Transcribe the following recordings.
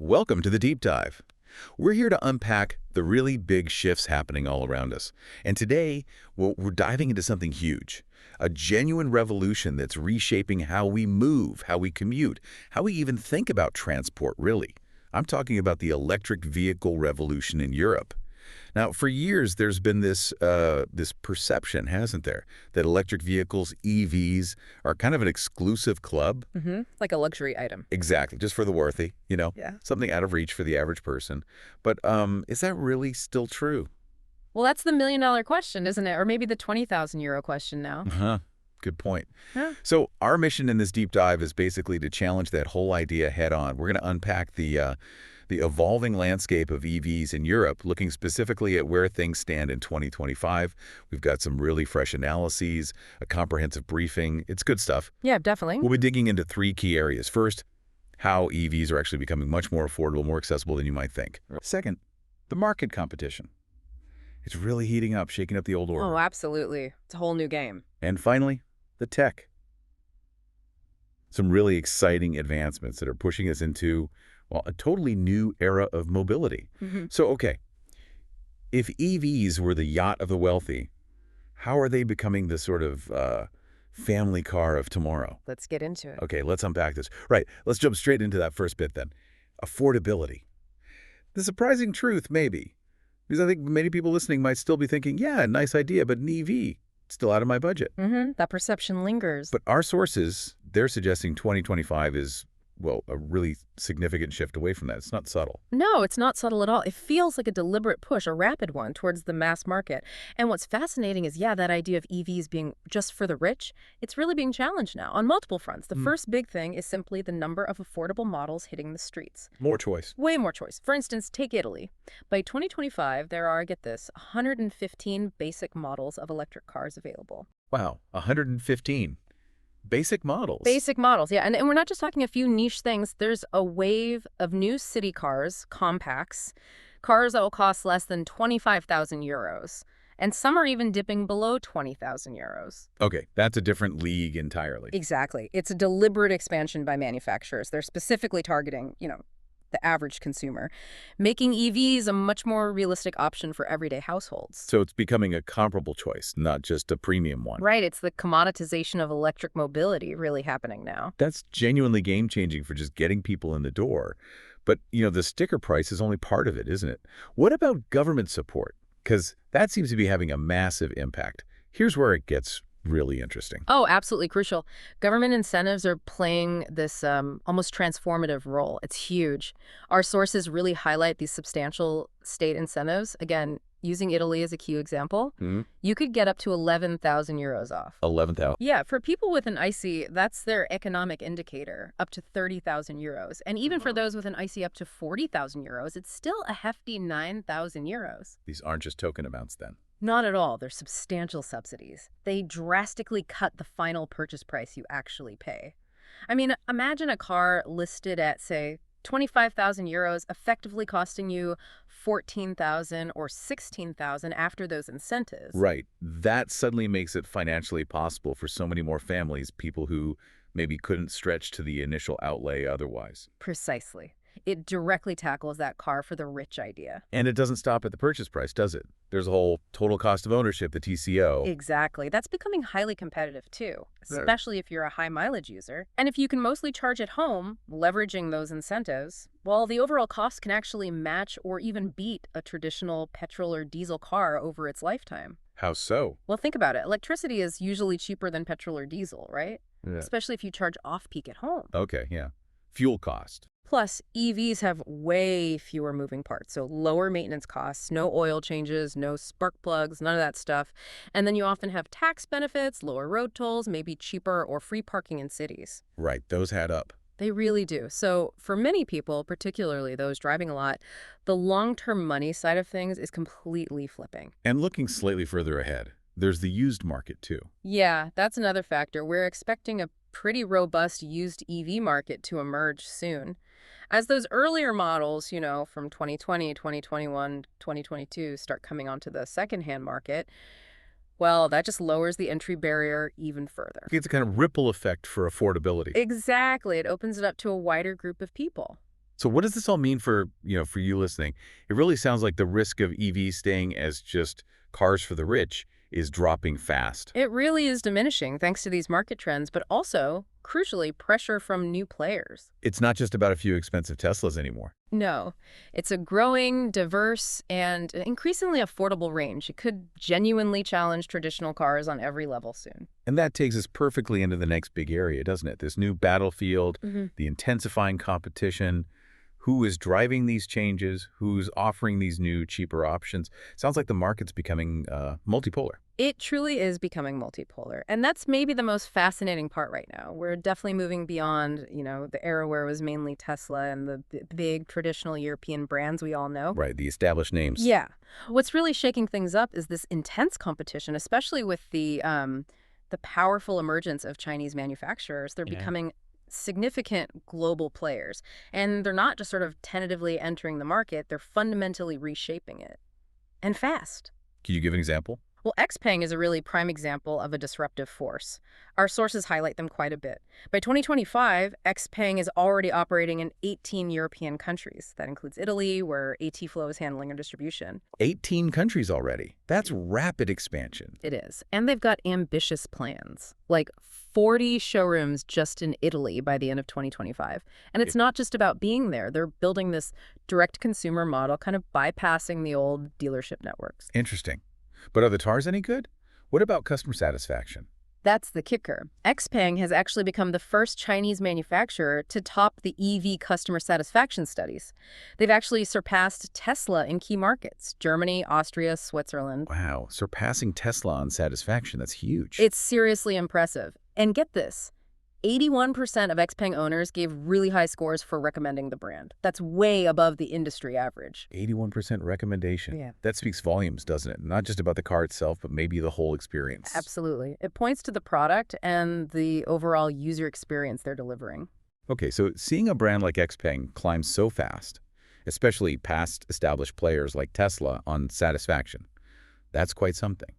Welcome to the Deep Dive. We're here to unpack the really big shifts happening all around us. And today, we're diving into something huge, a genuine revolution that's reshaping how we move, how we commute, how we even think about transport, really. I'm talking about the electric vehicle revolution in Europe. Now, for years, there's been this perception, hasn't there, that electric vehicles, EVs, are kind of an exclusive club. Like a luxury item. Exactly, just for the worthy, Yeah. something out of reach for the average person. But is that really still true? Well, that's the million-dollar question, isn't it? Or maybe the 20,000 euro question now. Good point. Yeah. So our mission in this deep dive is basically to challenge that whole idea head on. We're going to unpack the evolving landscape of EVs in Europe, looking specifically at where things stand in 2025. We've got some really fresh analyses, a comprehensive briefing. It's good stuff. Yeah, definitely. We'll be digging into three key areas. First, how EVs are actually becoming much more affordable, more accessible than you might think. Second, the market competition. It's really heating up, shaking up the old order. Oh, absolutely. It's a whole new game. And finally, the tech. Some really exciting advancements that are pushing us into, well, a totally new era of mobility. So, okay, if EVs were the yacht of the wealthy, how are they becoming the sort of family car of tomorrow? Let's get into it. Okay, let's unpack this. Right, let's jump straight into that first bit then. Affordability. The surprising truth, maybe, because I think many people listening might still be thinking, yeah, nice idea, but an EV, still out of my budget. That perception lingers. But our sources, they're suggesting 2025 is, well, a really significant shift away from that. It's not subtle. No, it's not subtle at all. It feels like a deliberate push, a rapid one, towards the mass market. And what's fascinating is, that idea of EVs being just for the rich, it's really being challenged now on multiple fronts. The first big thing is simply the number of affordable models hitting the streets. More choice. Way more choice. For instance, take Italy. By 2025, there are, get this, 115 basic models of electric cars available. Wow, 115. Basic models. Basic models, yeah. And we're not just talking a few niche things. There's a wave of new city cars, compacts, cars that will cost less than 25,000 euros. And some are even dipping below 20,000 euros. Okay, that's a different league entirely. Exactly. It's a deliberate expansion by manufacturers. They're specifically targeting, the average consumer, making EVs a much more realistic option for everyday households. So it's becoming a comparable choice, not just a premium one. Right. It's the commoditization of electric mobility really happening now. That's genuinely game-changing for just getting people in the door. But, the sticker price is only part of it, isn't it? What about government support? Because that seems to be having a massive impact. Here's where it gets really interesting. Oh, absolutely crucial. Government incentives are playing this almost transformative role. It's huge. Our sources really highlight these substantial state incentives. Again, using Italy as a key example, you could get up to 11,000 euros off. 11,000. Yeah, for people with an ICE, that's their economic indicator, up to 30,000 euros. And even for those with an ICE up to 40,000 euros, it's still a hefty 9,000 euros. These aren't just token amounts then. Not at all. They're substantial subsidies. They drastically cut the final purchase price you actually pay. I mean, imagine a car listed at, say, 25,000 euros, effectively costing you 14,000 or 16,000 after those incentives. Right. That suddenly makes it financially possible for so many more families, people who maybe couldn't stretch to the initial outlay otherwise. Precisely. It directly tackles that car for the rich idea. And it doesn't stop at the purchase price, does it? There's a whole total cost of ownership, the TCO. Exactly. That's becoming highly competitive too, especially if you're a high mileage user. And if you can mostly charge at home, leveraging those incentives, well, the overall cost can actually match or even beat a traditional petrol or diesel car over its lifetime. How so? Well, think about it. Electricity is usually cheaper than petrol or diesel, right? Yeah. Especially if you charge off-peak at home. Okay, yeah. Fuel cost. Plus, EVs have way fewer moving parts, so lower maintenance costs, no oil changes, no spark plugs, none of that stuff. And then you often have tax benefits, lower road tolls, maybe cheaper or free parking in cities. Right, those add up. They really do. So for many people, particularly those driving a lot, the long-term money side of things is completely flipping. And looking slightly further ahead, there's the used market too. Yeah, that's another factor. We're expecting a pretty robust used EV market to emerge soon. As those earlier models, from 2020, 2021, 2022 start coming onto the secondhand market, well, that just lowers the entry barrier even further. It's a kind of ripple effect for affordability. Exactly. It opens it up to a wider group of people. So what does this all mean for, for you listening? It really sounds like the risk of EVs staying as just cars for the rich is dropping fast. It really is diminishing thanks to these market trends, but also, crucially, pressure from new players. It's not just about a few expensive Teslas anymore. No, it's a growing, diverse, and increasingly affordable range. It could genuinely challenge traditional cars on every level soon. And that takes us perfectly into the next big area, doesn't it? This new battlefield, the intensifying competition. Who is driving these changes? Who's offering these new, cheaper options? Sounds like the market's becoming multipolar. It truly is becoming multipolar, and that's maybe the most fascinating part right now. We're definitely moving beyond, the era where it was mainly Tesla and the big traditional European brands we all know. Right, the established names. Yeah. What's really shaking things up is this intense competition, especially with the powerful emergence of Chinese manufacturers. They're becoming significant global players, and they're not just sort of tentatively entering the market, they're fundamentally reshaping it. And fast. Can you give an example? Well, XPeng is a really prime example of a disruptive force. Our sources highlight them quite a bit. By 2025, XPeng is already operating in 18 European countries. That includes Italy, where AT-Flow is handling our distribution. 18 countries already. That's rapid expansion. It is. And they've got ambitious plans, like 40 showrooms just in Italy by the end of 2025. And it's not just about being there. They're building this direct-to-consumer model, kind of bypassing the old dealership networks. Interesting. But are the TARs any good? What about customer satisfaction? That's the kicker. XPeng has actually become the first Chinese manufacturer to top the EV customer satisfaction studies. They've actually surpassed Tesla in key markets: Germany, Austria, Switzerland. Wow, surpassing Tesla on satisfaction. That's huge. It's seriously impressive. And get this, 81% of XPeng owners gave really high scores for recommending the brand. That's way above the industry average. 81% recommendation. Yeah. That speaks volumes, doesn't it? Not just about the car itself, but maybe the whole experience. Absolutely. It points to the product and the overall user experience they're delivering. Okay, so seeing a brand like XPeng climb so fast, especially past established players like Tesla on satisfaction, that's quite something.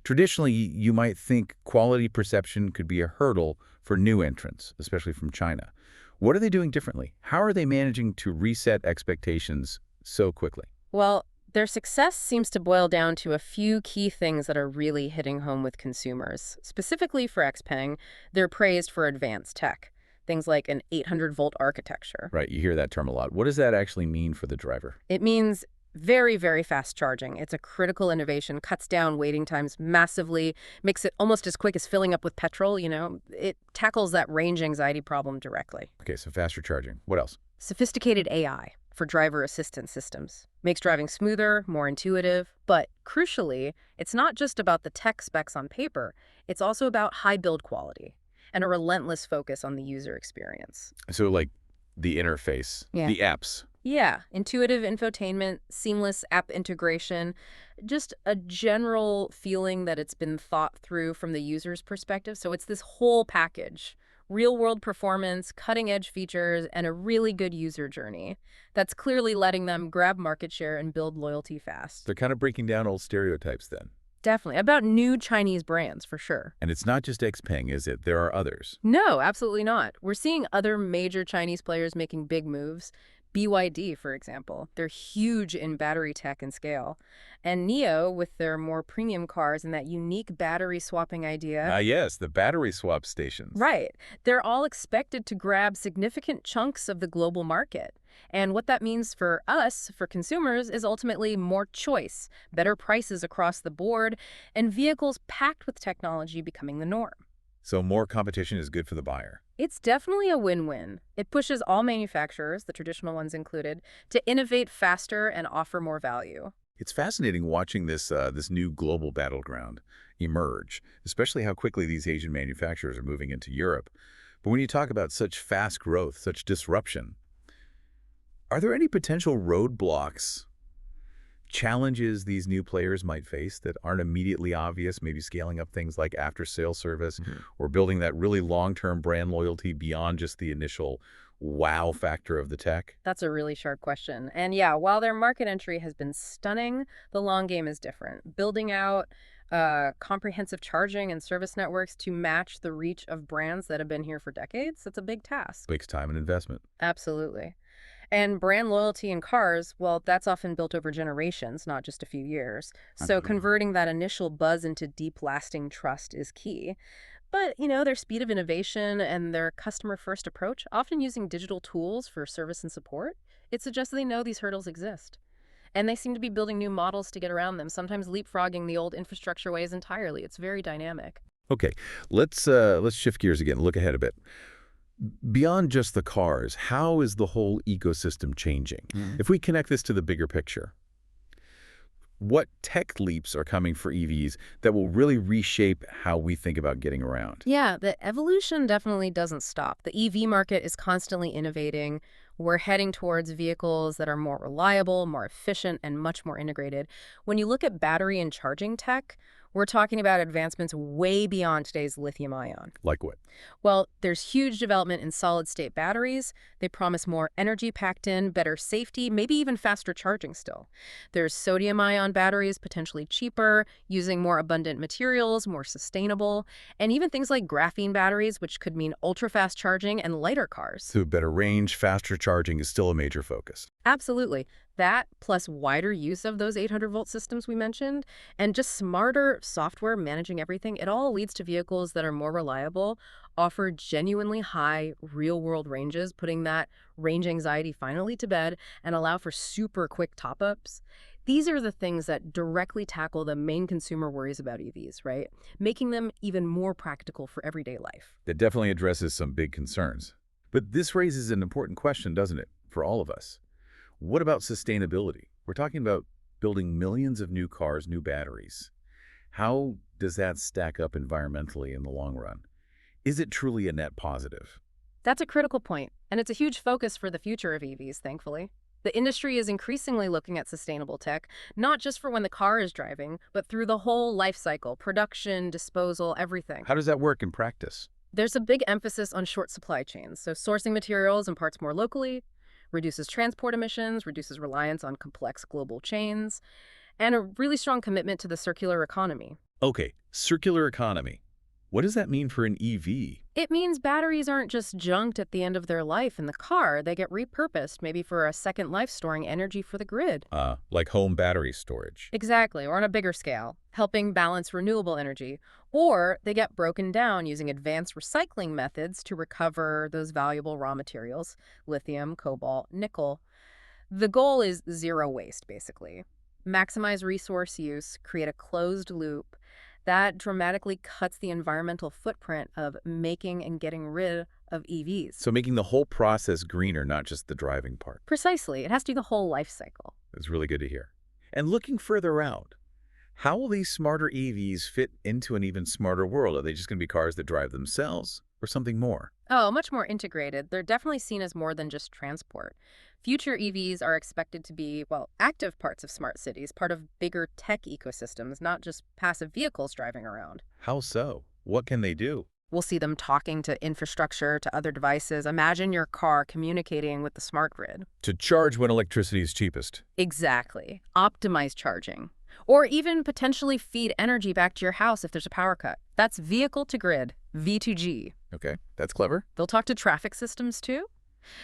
Traditionally, you might think quality perception could be a hurdle for new entrants, especially from China. What are they doing differently? How are they managing to reset expectations so quickly? Well, their success seems to boil down to a few key things that are really hitting home with consumers. Specifically for XPeng, they're praised for advanced tech, things like an 800-volt architecture. Right, you hear that term a lot. What does that actually mean for the driver? It means very, very fast charging. It's a critical innovation, cuts down waiting times massively, makes it almost as quick as filling up with petrol, It tackles that range anxiety problem directly. Okay, so faster charging. What else? Sophisticated AI for driver assistance systems. Makes driving smoother, more intuitive, but crucially, it's not just about the tech specs on paper. It's also about high build quality and a relentless focus on the user experience. So like the interface, the apps. Yeah, intuitive infotainment, seamless app integration, just a general feeling that it's been thought through from the user's perspective. So it's this whole package: real-world performance, cutting-edge features, and a really good user journey that's clearly letting them grab market share and build loyalty fast. They're kind of breaking down old stereotypes then. Definitely. About new Chinese brands, for sure. And it's not just XPeng, is it? There are others. No, absolutely not. We're seeing other major Chinese players making big moves. BYD, for example. They're huge in battery tech and scale. And NIO, with their more premium cars and that unique battery swapping idea. Yes, the battery swap stations. Right. They're all expected to grab significant chunks of the global market. And what that means for us, for consumers, is ultimately more choice, better prices across the board, and vehicles packed with technology becoming the norm. So more competition is good for the buyer. It's definitely a win-win. It pushes all manufacturers, the traditional ones included, to innovate faster and offer more value. It's fascinating watching this new global battleground emerge, especially how quickly these Asian manufacturers are moving into Europe. But when you talk about such fast growth, such disruption, are there any potential roadblocks, challenges these new players might face that aren't immediately obvious, maybe scaling up things like after-sale service or building that really long-term brand loyalty beyond just the initial wow factor of the tech? That's a really sharp question. And yeah, while their market entry has been stunning, the long game is different. Building out comprehensive charging and service networks to match the reach of brands that have been here for decades, that's a big task. Takes time and investment. Absolutely. And brand loyalty in cars, well, that's often built over generations, not just a few years. So Absolutely. converting that initial buzz into deep, lasting trust is key. But their speed of innovation and their customer-first approach, often using digital tools for service and support, it suggests they know these hurdles exist. And they seem to be building new models to get around them, sometimes leapfrogging the old infrastructure ways entirely. It's very dynamic. Okay, let's shift gears again, look ahead a bit. Beyond just the cars, how is the whole ecosystem changing? If we connect this to the bigger picture, what tech leaps are coming for EVs that will really reshape how we think about getting around? Yeah, the evolution definitely doesn't stop. The EV market is constantly innovating. We're heading towards vehicles that are more reliable, more efficient, and much more integrated. When you look at battery and charging tech, we're talking about advancements way beyond today's lithium ion. Like what? Well, there's huge development in solid-state batteries. They promise more energy packed in, better safety, maybe even faster charging still. There's sodium-ion batteries, potentially cheaper, using more abundant materials, more sustainable, and even things like graphene batteries, which could mean ultra-fast charging and lighter cars. So better range, faster charging is still a major focus. Absolutely. That, plus wider use of those 800-volt systems we mentioned, and just smarter software managing everything, it all leads to vehicles that are more reliable, offer genuinely high real-world ranges, putting that range anxiety finally to bed, and allow for super quick top-ups. These are the things that directly tackle the main consumer worries about EVs, right? Making them even more practical for everyday life. That definitely addresses some big concerns. But this raises an important question, doesn't it, for all of us? What about sustainability? We're talking about building millions of new cars, new batteries. How does that stack up environmentally in the long run? Is it truly a net positive? That's a critical point, and it's a huge focus for the future of EVs, thankfully. The industry is increasingly looking at sustainable tech, not just for when the car is driving, but through the whole life cycle, production, disposal, everything. How does that work in practice? There's a big emphasis on short supply chains, so sourcing materials and parts more locally, reduces transport emissions, reduces reliance on complex global chains, and a really strong commitment to the circular economy. Okay, circular economy. What does that mean for an EV? It means batteries aren't just junked at the end of their life in the car. They get repurposed, maybe for a second life storing energy for the grid. Like home battery storage. Exactly, or on a bigger scale, helping balance renewable energy. Or they get broken down using advanced recycling methods to recover those valuable raw materials, lithium, cobalt, nickel. The goal is zero waste, basically. Maximize resource use, create a closed loop that dramatically cuts the environmental footprint of making and getting rid of EVs. So making the whole process greener, not just the driving part. Precisely. It has to be the whole life cycle. It's really good to hear. And looking further out, how will these smarter EVs fit into an even smarter world? Are they just going to be cars that drive themselves or something more? Oh, much more integrated. They're definitely seen as more than just transport. Future EVs are expected to be, well, active parts of smart cities, part of bigger tech ecosystems, not just passive vehicles driving around. How so? What can they do? We'll see them talking to infrastructure, to other devices. Imagine your car communicating with the smart grid. To charge when electricity is cheapest. Exactly. Optimize charging. Or even potentially feed energy back to your house if there's a power cut. That's vehicle to grid, V2G. Okay, that's clever. They'll talk to traffic systems too,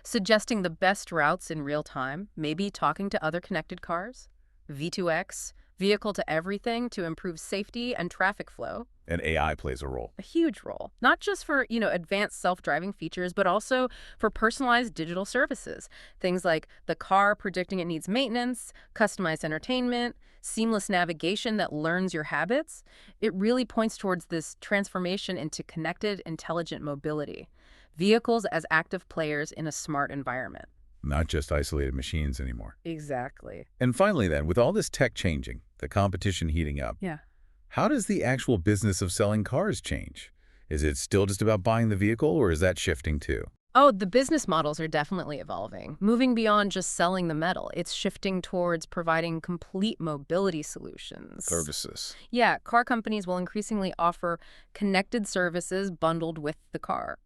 suggesting the best routes in real time, maybe talking to other connected cars. V2X, vehicle to everything to improve safety and traffic flow. And AI plays a role. A huge role, not just for, advanced self-driving features, but also for personalized digital services. Things like the car predicting it needs maintenance, customized entertainment, seamless navigation that learns your habits. It really points towards this transformation into connected, intelligent mobility. Vehicles as active players in a smart environment. Not just isolated machines anymore. Exactly. And finally then, with all this tech changing, the competition heating up, Yeah. how does the actual business of selling cars change? Is it still just about buying the vehicle, or is that shifting too? Oh, the business models are definitely evolving, moving beyond just selling the metal. It's shifting towards providing complete mobility solutions. Services. Yeah, car companies will increasingly offer connected services bundled with the car,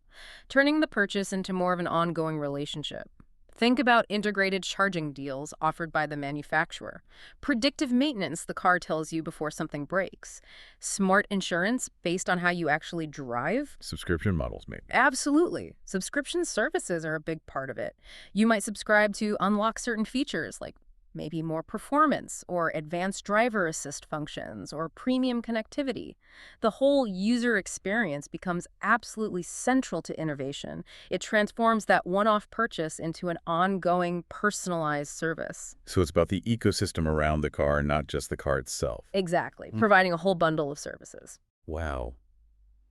turning the purchase into more of an ongoing relationship. Think about integrated charging deals offered by the manufacturer. Predictive maintenance the car tells you before something breaks. Smart insurance based on how you actually drive. Subscription models, maybe. Absolutely. Subscription services are a big part of it. You might subscribe to unlock certain features like maybe more performance or advanced driver assist functions or premium connectivity. The whole user experience becomes absolutely central to innovation. It transforms that one-off purchase into an ongoing personalized service. So it's about the ecosystem around the car, not just the car itself. Exactly, providing a whole bundle of services. Wow.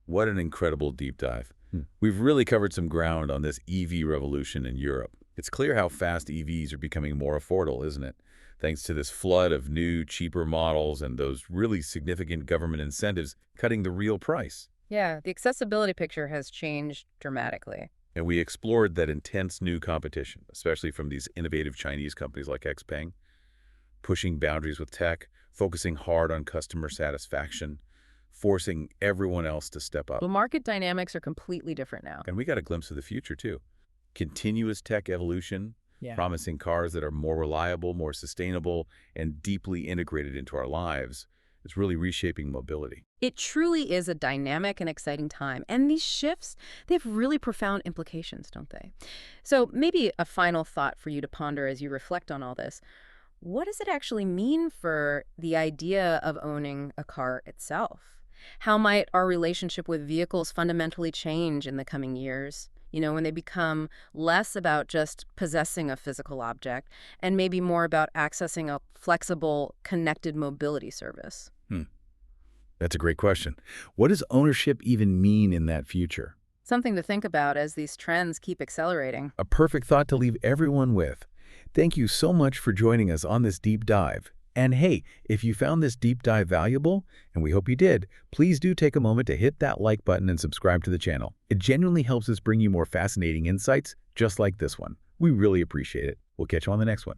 What an incredible deep dive. We've really covered some ground on this EV revolution in Europe. It's clear how fast EVs are becoming more affordable, isn't it? Thanks to this flood of new, cheaper models and those really significant government incentives cutting the real price. Yeah, the accessibility picture has changed dramatically. And we explored that intense new competition, especially from these innovative Chinese companies like XPeng, pushing boundaries with tech, focusing hard on customer satisfaction, forcing everyone else to step up. The market dynamics are completely different now. And we got a glimpse of the future, too. Continuous tech evolution, promising cars that are more reliable, more sustainable, and deeply integrated into our lives is really reshaping mobility. It truly is a dynamic and exciting time. And these shifts, they have really profound implications, don't they? So maybe a final thought for you to ponder as you reflect on all this. What does it actually mean for the idea of owning a car itself? How might our relationship with vehicles fundamentally change in the coming years? When they become less about just possessing a physical object and maybe more about accessing a flexible, connected mobility service. That's a great question. What does ownership even mean in that future? Something to think about as these trends keep accelerating. A perfect thought to leave everyone with. Thank you so much for joining us on this deep dive. And hey, if you found this deep dive valuable, and we hope you did, please do take a moment to hit that like button and subscribe to the channel. It genuinely helps us bring you more fascinating insights just like this one. We really appreciate it. We'll catch you on the next one.